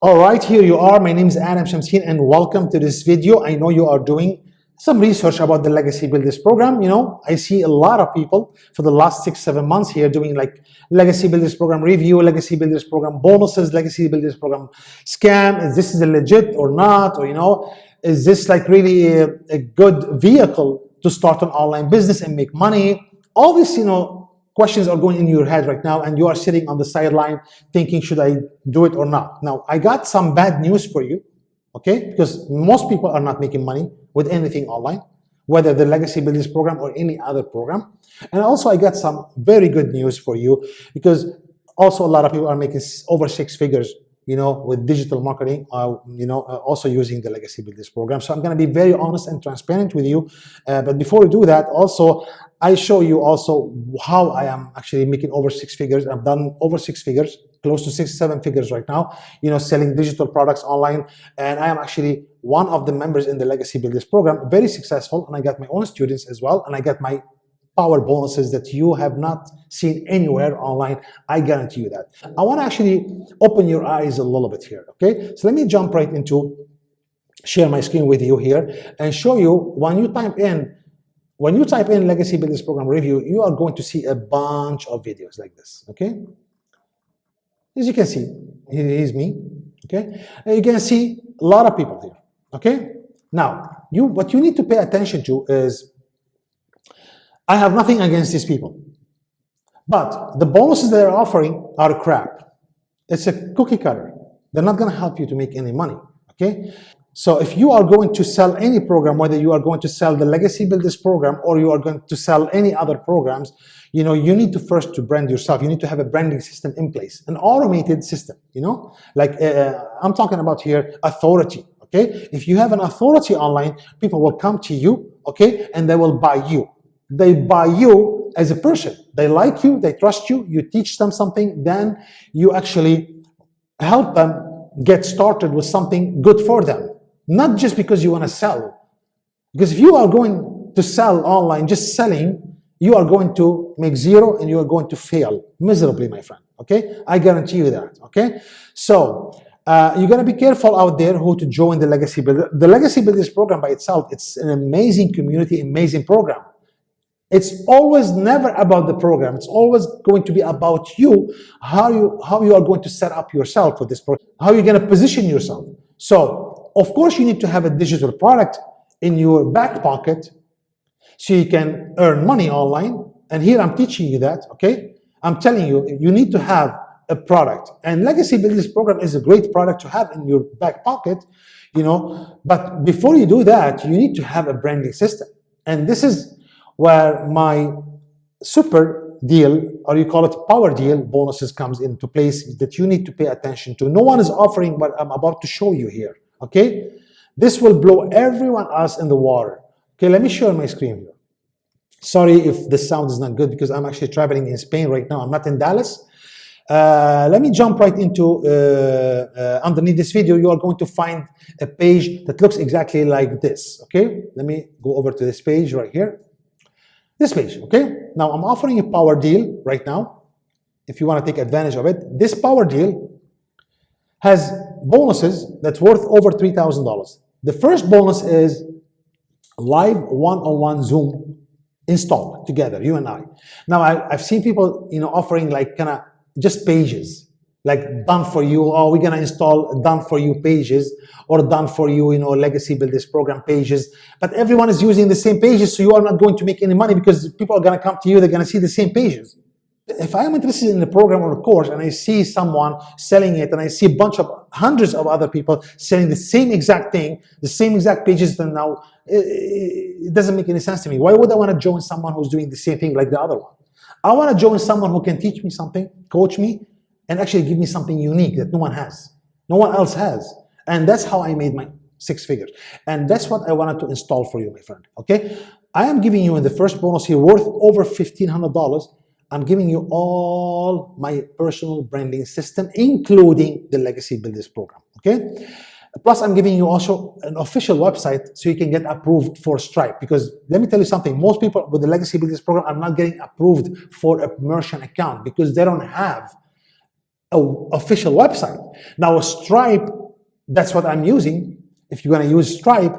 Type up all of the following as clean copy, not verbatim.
All right, here you are. My name is Adam Shamsin and welcome to this video. I know you are doing some research about the Legacy Builders program. I see a lot of people for the last 6-7 months here doing like Legacy Builders program review, Legacy Builders program bonuses, Legacy Builders program scam. Is this a legit or not? Or, is this like really a good vehicle to start an online business and make money? All this, questions are going in your head right now, and you are sitting on the sideline thinking, should I do it or not? Now, I got some bad news for you, okay? Because most people are not making money with anything online, whether the Legacy Builders program or any other program. And also, I got some very good news for you, because also a lot of people are making over 6 figures, with digital marketing, also using the Legacy Builders program. So I'm going to be very honest and transparent with you. But before we do that, also, I show you also how I am actually making over 6 figures. I've done over 6 figures, close to 6-7 figures right now, selling digital products online. And I am actually one of the members in the Legacy Builders program, very successful. And I got my own students as well. And I got my power bonuses that you have not seen anywhere online. I guarantee you that. I want to actually open your eyes a little bit here, okay? So let me jump right into share my screen with you here and show you when you type in Legacy Builders program review, you are going to see a bunch of videos like this, okay? As you can see, here's me, okay? And you can see a lot of people here, okay? Now, what you need to pay attention to is, I have nothing against these people, but the bonuses they're offering are crap. It's a cookie cutter. They're not going to help you to make any money, okay? So if you are going to sell any program, whether you are going to sell the Legacy Builders program or you are going to sell any other programs, you need to first to brand yourself. You need to have a branding system in place, an automated system, like I'm talking about here, authority, okay? If you have an authority online, people will come to you, okay? And they will buy you. They buy you as a person. They like you, they trust you, you teach them something, then you actually help them get started with something good for them. Not just because you want to sell. Because if you are going to sell online, just selling, you are going to make zero and you are going to fail miserably, my friend, okay? I guarantee you that, okay? So, you got to be careful out there who to join the Legacy Builders. The Legacy Builders program by itself, it's an amazing community, amazing program. It's always never about the program. It's always going to be about you, how you are going to set up yourself for this program, how you're going to position yourself. So, of course, you need to have a digital product in your back pocket so you can earn money online. And here I'm teaching you that, okay? I'm telling you, you need to have a product. And Legacy Builders program is a great product to have in your back pocket, But before you do that, you need to have a branding system. And this is where my super deal, or you call it power deal, bonuses comes into place that you need to pay attention to. No one is offering what I'm about to show you here, okay? This will blow everyone else in the water. Okay, let me share my screen here. Sorry if the sound is not good because I'm actually traveling in Spain right now. I'm not in Dallas. Let me jump right into, underneath this video, you are going to find a page that looks exactly like this, okay? Let me go over to this page right here. This page, okay? Now, I'm offering a power deal right now, if you want to take advantage of it. This power deal has bonuses that's worth over $3,000. The first bonus is live one-on-one Zoom install together, you and I. Now, I've seen people, offering like kind of just pages, like done for you, or we're going to install done for you pages, or done for you, Legacy Builders program pages. But everyone is using the same pages, so you are not going to make any money because people are going to come to you, they're going to see the same pages. If I'm interested in a program or a course and I see someone selling it and I see hundreds of other people selling the same exact thing, the same exact pages, then now it doesn't make any sense to me. Why would I want to join someone who's doing the same thing like the other one? I want to join someone who can teach me something, coach me, and actually give me something unique that no one has, no one else has. And that's how I made my 6 figures. And that's what I wanted to install for you, my friend, okay? I am giving you in the first bonus here worth over $1,500. I'm giving you all my personal branding system, including the Legacy Builders program, okay? Plus, I'm giving you also an official website so you can get approved for Stripe. Because let me tell you something, most people with the Legacy Builders program are not getting approved for a merchant account because they don't have an official website. Now Stripe, that's what I'm using. If you're going to use Stripe,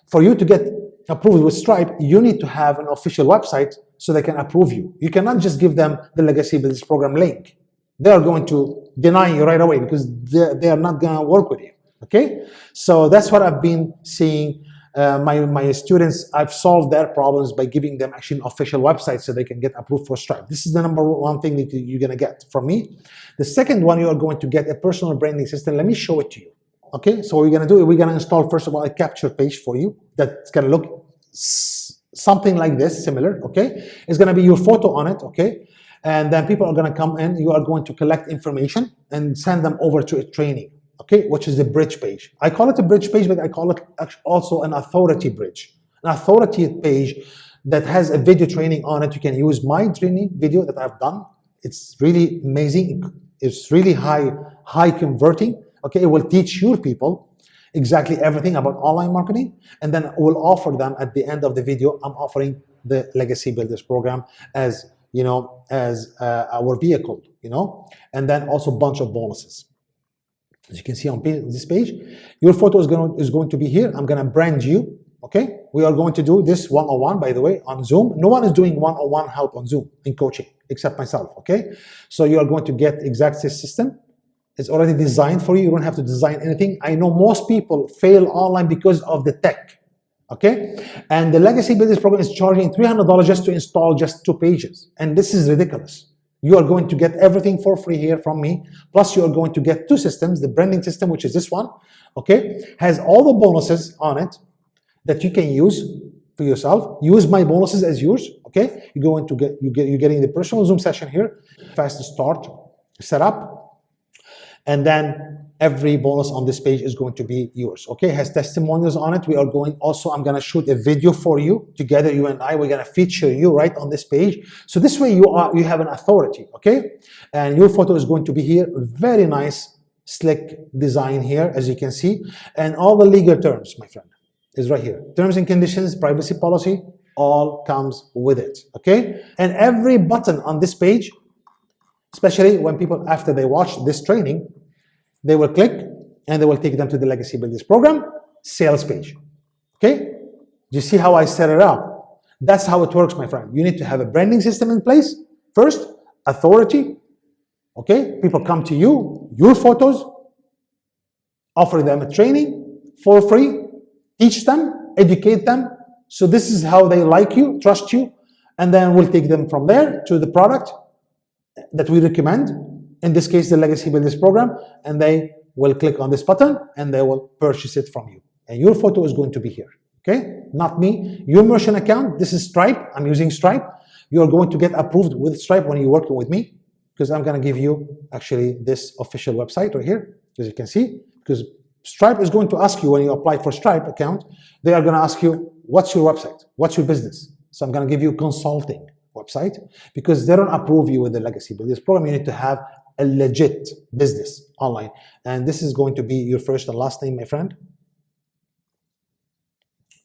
for you to get approved with Stripe, you need to have an official website so they can approve you. You cannot just give them the Legacy Business Program link. They are going to deny you right away because they are not going to work with you. Okay, so that's what I've been seeing. My students, I've solved their problems by giving them actually an official website so they can get approved for Stripe. This is the number one thing that you're going to get from me. The second one, you are going to get a personal branding system. Let me show it to you. Okay, so what we're going to do, we're going to install first of all a capture page for you that's going to look something like this, similar. Okay, it's going to be your photo on it. Okay, and then people are going to come in. You are going to collect information and send them over to a training. Okay, which is the bridge page. I call it a bridge page, but I call it also an authority bridge. An authority page that has a video training on it. You can use my training video that I've done. It's really amazing. It's really high converting. Okay, it will teach your people exactly everything about online marketing, and then we'll offer them at the end of the video. I'm offering the Legacy Builders program as as our vehicle, and then also a bunch of bonuses. As you can see on this page, your photo is going to be here. I'm going to brand you. Okay, we are going to do this one-on-one, by the way, on Zoom. No one is doing one-on-one help on Zoom in coaching except myself. Okay, so you are going to get exact this system. It's already designed for you. You don't have to design anything. I know most people fail online because of the tech. Okay, and the Legacy Business Program is charging $300 just to install just 2 pages, and this is ridiculous. You are going to get everything for free here from me. Plus, you are going to get 2 systems. The branding system, which is this one, okay, has all the bonuses on it that you can use for yourself. Use my bonuses as yours, okay? You're getting the personal Zoom session here, fast start, setup, and then every bonus on this page is going to be yours, okay? It has testimonials on it. I'm gonna shoot a video for you. Together, you and I, we're gonna feature you right on this page. So this way you have an authority, okay? And your photo is going to be here. Very nice, slick design here, as you can see. And all the legal terms, my friend, is right here. Terms and conditions, privacy policy, all comes with it, okay? And every button on this page, especially when people, after they watch this training, they will click and they will take them to the Legacy Builders Program sales page. Okay? Do you see how I set it up? That's how it works, my friend. You need to have a branding system in place. First, authority. Okay? People come to you, your photos, offer them a training for free, teach them, educate them. So this is how they like you, trust you, and then we'll take them from there to the product that we recommend. In this case, the Legacy Builders Program, and they will click on this button and they will purchase it from you. And your photo is going to be here, okay? Not me. Your merchant account, this is Stripe. I'm using Stripe. You are going to get approved with Stripe when you're working with me, because I'm going to give you actually this official website right here, as you can see, because Stripe is going to ask you when you apply for Stripe account, they are going to ask you, what's your website? What's your business? So I'm going to give you consulting website, because they don't approve you with the Legacy Builders Program. You need to have a legit business online. And this is going to be your first and last name, my friend.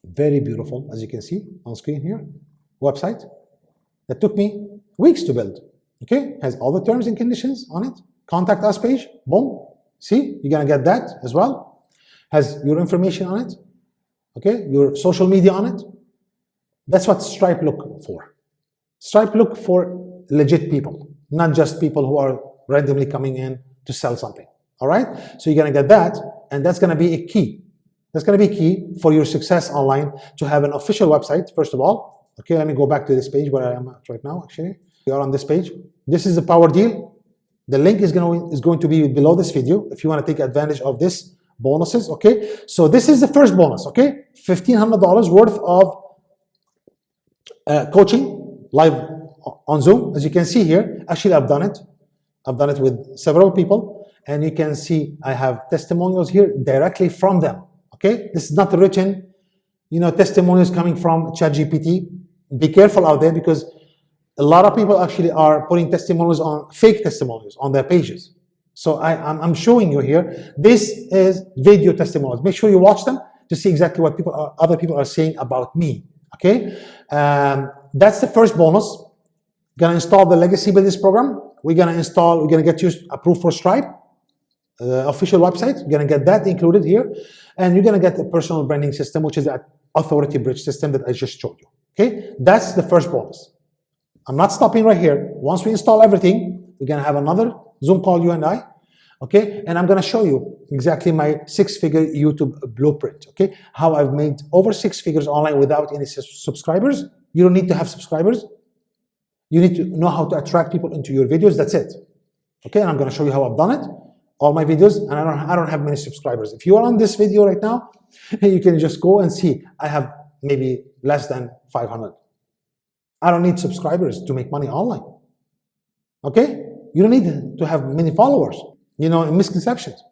Very beautiful, as you can see on screen here. Website that took me weeks to build. Okay, has all the terms and conditions on it. Contact us page, boom. See, you're gonna get that as well. Has your information on it. Okay, your social media on it. That's what Stripe look for. Stripe look for legit people, not just people who are randomly coming in to sell something. All right, so you're gonna get that, and that's gonna be a key. That's gonna be key for your success online, to have an official website, first of all. Okay, let me go back to this page where I am at right now, actually. We are on this page. This is the power deal. The link is going to be below this video if you wanna take advantage of this bonuses, okay? So this is the first bonus, okay? $1,500 worth of coaching live on Zoom. As you can see here, actually I've done it. I've done it with several people, and you can see I have testimonials here directly from them. Okay, this is not written, testimonials coming from ChatGPT. Be careful out there, because a lot of people actually are putting testimonials on fake testimonials on their pages. So I'm showing you here. This is video testimonials. Make sure you watch them to see exactly what other people are saying about me. Okay, that's the first bonus. Gonna install the Legacy Builders Program. we're gonna get you approved for Stripe, official website. You're gonna get that included here, and you're gonna get a personal branding system, which is that authority bridge system that I just showed you. Okay, that's the first bonus. I'm not stopping right here. Once we install everything, we're gonna have another Zoom call, you and I. Okay, and I'm gonna show you exactly my 6-figure YouTube blueprint. Okay, how I've made over 6 figures online without any subscribers. You don't need to have subscribers. You need to know how to attract people into your videos. That's it. Okay, and I'm gonna show you how I've done it. All my videos, and I don't have many subscribers. If you are on this video right now, you can just go and see. I have maybe less than 500. I don't need subscribers to make money online. Okay, you don't need to have many followers. You know, misconceptions.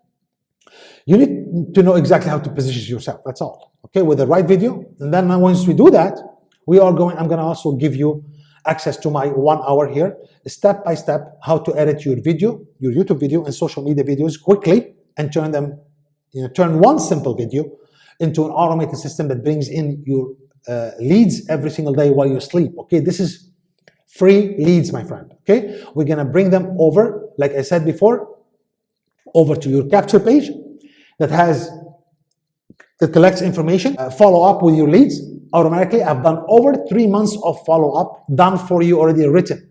You need to know exactly how to position yourself. That's all. Okay, with the right video. And then once we do that, I'm gonna also give you access to my 1 hour here, step by step, how to edit your video, your YouTube video and social media videos quickly and turn them, turn one simple video into an automated system that brings in your leads every single day while you sleep. Okay, this is free leads, my friend. Okay, we're gonna bring them over, like I said before, over to your capture page that collects information, follow up with your leads automatically. I've done over 3 months of follow-up done for you already written.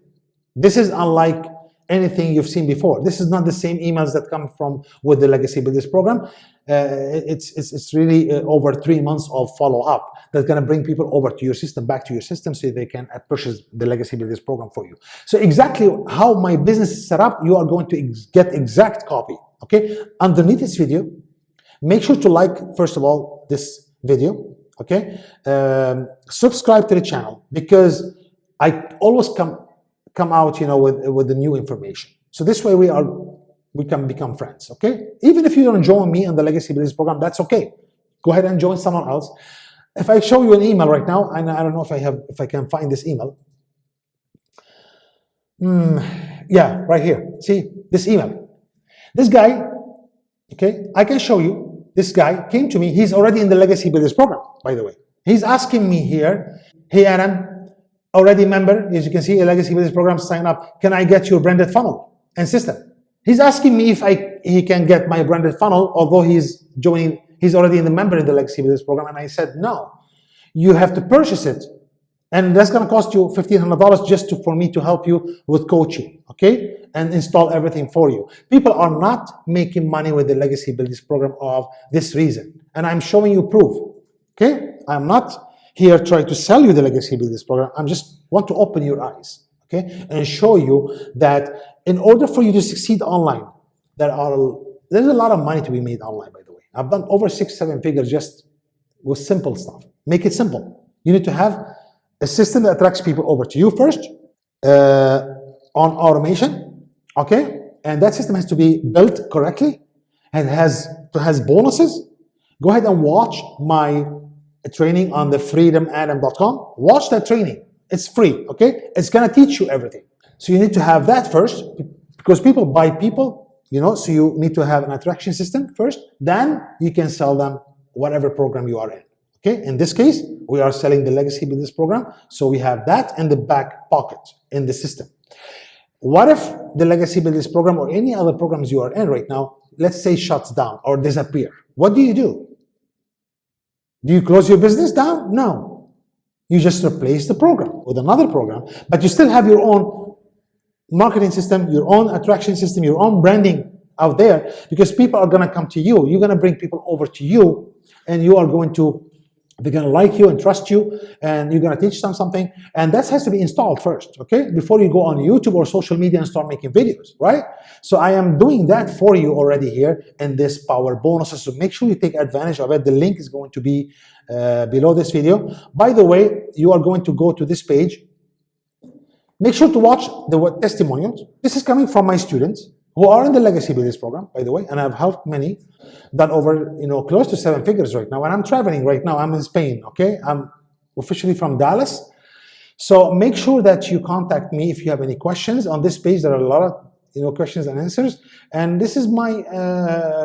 This is unlike anything you've seen before. This is not the same emails that come from with the Legacy Builders program. It's really over 3 months of follow-up that's going to bring people over to your system, back to your system, so they can purchase the Legacy Builders program for you. So exactly how my business is set up, you are going to get exact copy. Okay, underneath this video, make sure to like, first of all, this video. Okay, subscribe to the channel, because I always come out, with the new information. So this way we can become friends. Okay, even if you don't join me on the Legacy Builders program, that's okay. Go ahead and join someone else. If I show you an email right now, and I don't know if I can find this email. Yeah, right here. See this email. This guy, okay, I can show you. This guy came to me. He's already in the Legacy Builders program, by the way. He's asking me here, hey Adam, already member, as you can see, a Legacy Builders program, sign up. Can I get your branded funnel and system? He's asking me if he can get my branded funnel, although he's already in the member in the Legacy Builders program. And I said, no, you have to purchase it. And that's going to cost you $1,500 just for me to help you with coaching, okay? And install everything for you. People are not making money with the Legacy Builders program of this reason. And I'm showing you proof, okay? I'm not here trying to sell you the Legacy Builders program. I just want to open your eyes, okay? And show you that in order for you to succeed online, there's a lot of money to be made online, by the way. I've done over 6-7 figures just with simple stuff. Make it simple. You need to have a system that attracts people over to you first on automation, okay? And that system has to be built correctly and has bonuses. Go ahead and watch my training on the freedomadam.com. Watch that training. It's free, okay? It's gonna teach you everything. So you need to have that first, because people buy people, so you need to have an attraction system first. Then you can sell them whatever program you are in. Okay, in this case, we are selling the Legacy Builders program, so we have that in the back pocket in the system. What if the Legacy Builders program or any other programs you are in right now, let's say, shuts down or disappear? What do? Do you close your business down? No. You just replace the program with another program, but you still have your own marketing system, your own attraction system, your own branding out there, because people are going to come to you. You're going to bring people over to you, and they're going to like you and trust you, and you're going to teach them something. And that has to be installed first, okay? Before you go on YouTube or social media and start making videos, right? So I am doing that for you already here in this power bonuses. So make sure you take advantage of it. The link is going to be below this video. By the way, you are going to go to this page. Make sure to watch the testimonials. This is coming from my students who are in the Legacy Builders program, by the way, and I've helped many, done over, close to 7 figures right now. And I'm traveling right now. I'm in Spain, okay? I'm officially from Dallas. So make sure that you contact me if you have any questions. On this page, there are a lot of, questions and answers. And this is my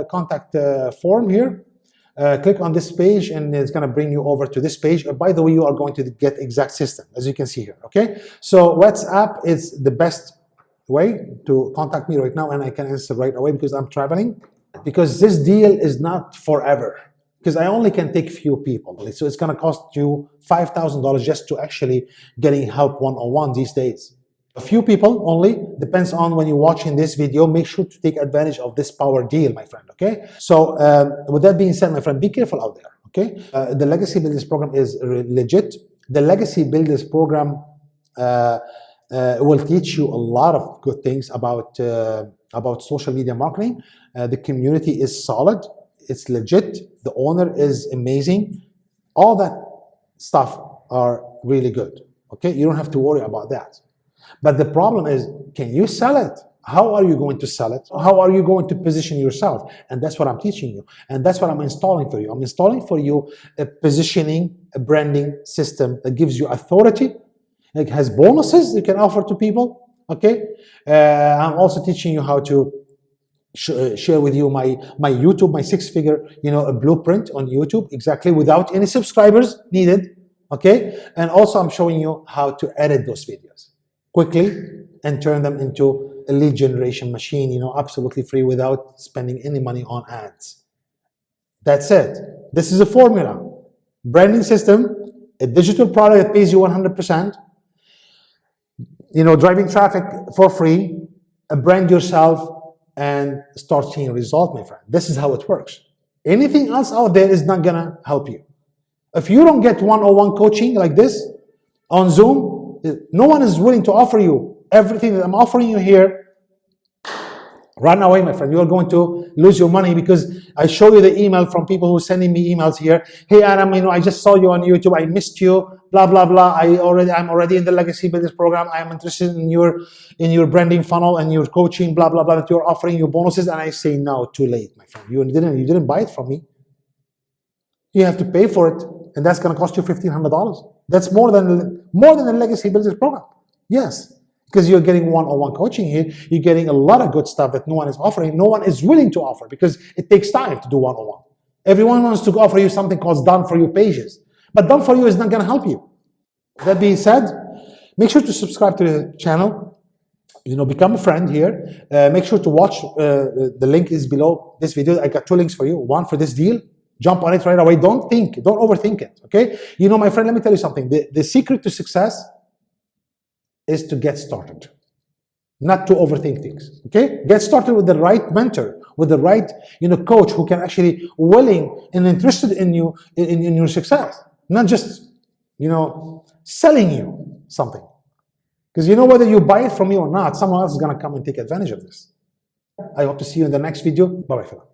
contact form here. Click on this page, and it's going to bring you over to this page. By the way, you are going to get exact system, as you can see here, okay? So WhatsApp is the best way to contact me right now, and I can answer right away because I'm traveling. Because this deal is not forever. Because I only can take few people. So it's going to cost you $5,000 just to actually getting help one-on-one these days. A few people only, depends on when you're watching this video. Make sure to take advantage of this power deal, my friend, okay? So with that being said, my friend, be careful out there, okay? The Legacy Builders program is legit. The Legacy Builders program will teach you a lot of good things about social media marketing. The community is solid. It's legit. The owner is amazing. All that stuff are really good, okay? You don't have to worry about that. But the problem is, can you sell it? How are you going to sell it? How are you going to position yourself? And that's what I'm teaching you. And that's what I'm installing for you. I'm installing for you a positioning, a branding system that gives you authority. It has bonuses you can offer to people, okay? I'm also teaching you how to share with you my YouTube, my 6-figure, a blueprint on YouTube, exactly without any subscribers needed, okay? And also I'm showing you how to edit those videos quickly and turn them into a lead generation machine, absolutely free without spending any money on ads. That's it. This is a formula. Branding system, a digital product that pays you 100%, driving traffic for free, brand yourself, and start seeing results, my friend. This is how it works. Anything else out there is not gonna help you. If you don't get one-on-one coaching like this on Zoom, no one is willing to offer you everything that I'm offering you here. Run away, my friend. You are going to lose your money because I show you the email from people who are sending me emails here. Hey, Adam, I just saw you on YouTube. I missed you. Blah blah blah. I'm already in the Legacy Builders program. I'm interested in your branding funnel and your coaching. Blah blah blah. That you're offering your bonuses, and I say no, too late, my friend. You didn't buy it from me. You have to pay for it, and that's going to cost you $1,500. That's more than the Legacy Builders program. Yes. Because you're getting one-on-one coaching here, you're getting a lot of good stuff that no one is offering, no one is willing to offer because it takes time to do one-on-one. Everyone wants to offer you something called done for you pages, but done for you is not going to help you. That being said, make sure to subscribe to the channel, become a friend here. Make sure to watch, the link is below this video. I got 2 links for you, one for this deal. Jump on it right away. Don't overthink it, okay? My friend, let me tell you something. The secret to success is to get started, not to overthink things, okay? Get started with the right mentor, with the right, coach who can actually willing and interested in you, in your success, not just, selling you something. Because whether you buy it from me or not, someone else is gonna come and take advantage of this. I hope to see you in the next video. Bye-bye for now.